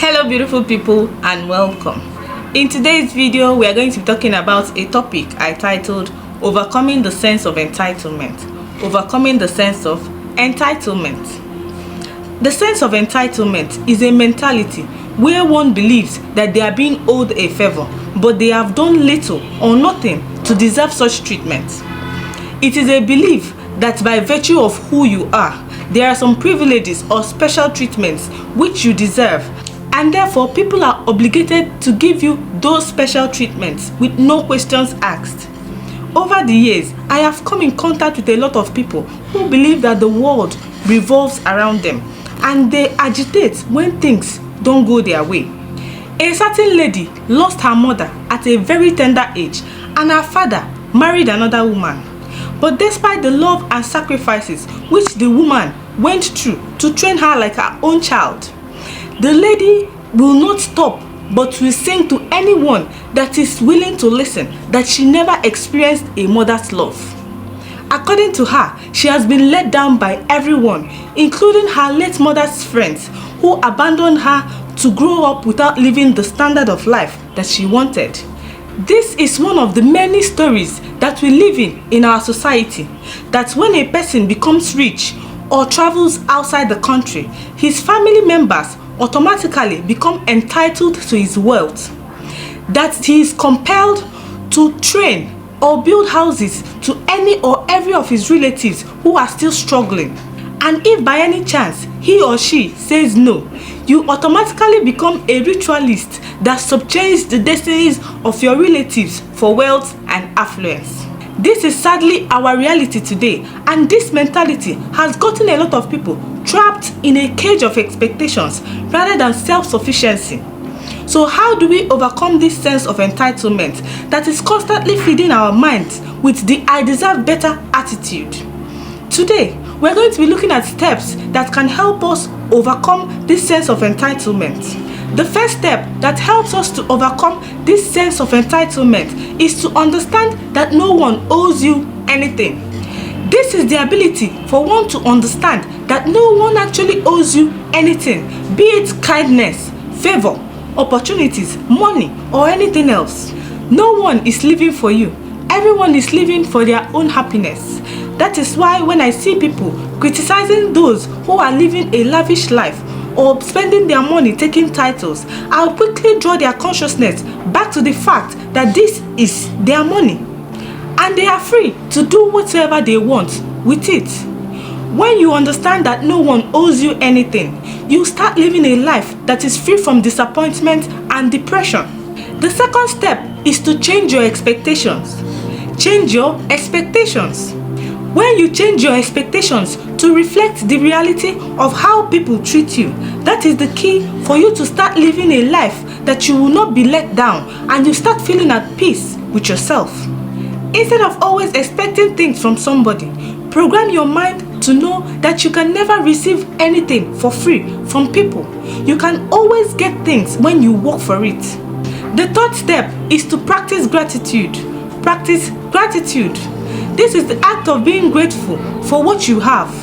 Hello beautiful people and welcome. In today's video we are going to be talking about a topic I titled Overcoming the Sense of Entitlement. Overcoming the sense of entitlement. The sense of entitlement is a mentality where one believes that they are being owed a favor, but they have done little or nothing to deserve such treatment. It is a belief that by virtue of who you are, there are some privileges or special treatments which you deserve, and therefore people are obligated to give you those special treatments with no questions asked. Over the years, I have come in contact with a lot of people who believe that the world revolves around them and they agitate when things don't go their way. A certain lady lost her mother at a very tender age and her father married another woman. But despite the love and sacrifices which the woman went through to train her like her own child, the lady will not stop but will sing to anyone that is willing to listen that she never experienced a mother's love. According to her, she has been let down by everyone, including her late mother's friends who abandoned her to grow up without living the standard of life that she wanted. This is one of the many stories that we live in our society, that when a person becomes rich or travels outside the country, his family members automatically become entitled to his wealth, that he is compelled to train or build houses to any or every of his relatives who are still struggling. And if by any chance he or she says no, you automatically become a ritualist that subchanges the destinies of your relatives for wealth and affluence. This is sadly our reality today, and this mentality has gotten a lot of people trapped in a cage of expectations rather than self-sufficiency. So how do we overcome this sense of entitlement that is constantly feeding our minds with the I deserve better attitude? Today, we're going to be looking at steps that can help us overcome this sense of entitlement. The first step that helps us to overcome this sense of entitlement is to understand that no one owes you anything. This is the ability for one to understand that no one actually owes you anything, be it kindness, favor, opportunities, money, or anything else. No one is living for you. Everyone is living for their own happiness. That is why when I see people criticizing those who are living a lavish life or spending their money taking titles, I'll quickly draw their consciousness back to the fact that this is their money and they are free to do whatever they want with it. When you understand that no one owes you anything, you start living a life that is free from disappointment and depression. The second step is to change your expectations. Change your expectations. When you change your expectations to reflect the reality of how people treat you, that is the key for you to start living a life that you will not be let down and you start feeling at peace with yourself. Instead of always expecting things from somebody, program your mind to know that you can never receive anything for free from people. You can always get things when you work for it. The third step is to practice gratitude. Practice gratitude. This is the act of being grateful for what you have.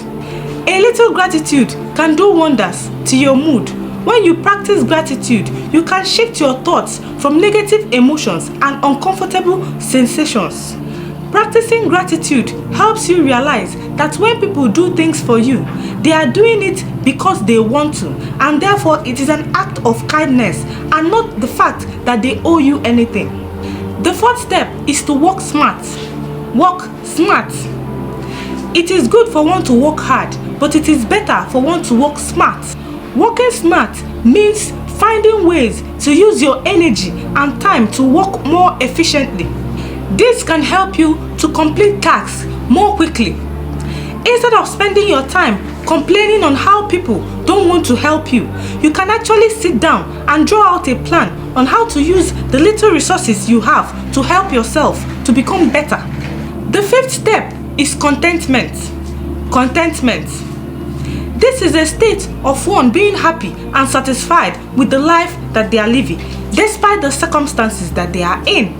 A little gratitude can do wonders to your mood. When you practice gratitude, you can shift your thoughts from negative emotions and uncomfortable sensations. Practicing gratitude helps you realize that when people do things for you, they are doing it because they want to, and therefore it is an act of kindness and not the fact that they owe you anything. The fourth step is to work smart. Work smart. It is good for one to work hard, but it is better for one to work smart. Working smart means finding ways to use your energy and time to work more efficiently. This can help you to complete tasks more quickly. Instead of spending your time complaining on how people don't want to help you, you can actually sit down and draw out a plan on how to use the little resources you have to help yourself to become better. The fifth step is contentment. Contentment. This is a state of one being happy and satisfied with the life that they are living, despite the circumstances that they are in.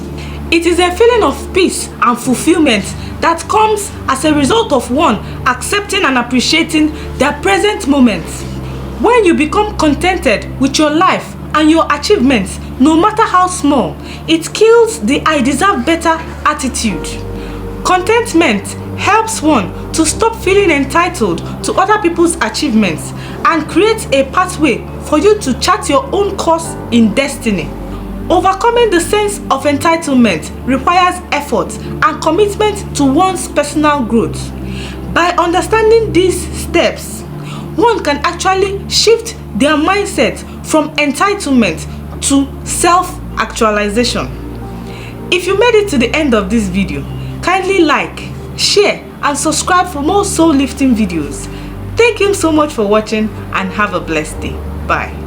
It is a feeling of peace and fulfillment that comes as a result of one accepting and appreciating their present moments. When you become contented with your life and your achievements, no matter how small, it kills the "I deserve better" attitude. Contentment helps one to stop feeling entitled to other people's achievements and creates a pathway for you to chart your own course in destiny. Overcoming the sense of entitlement requires effort and commitment to one's personal growth. By understanding these steps, one can actually shift their mindset from entitlement to self-actualization. If you made it to the end of this video, kindly like, share, and subscribe for more soul-lifting videos. Thank you so much for watching and have a blessed day. Bye.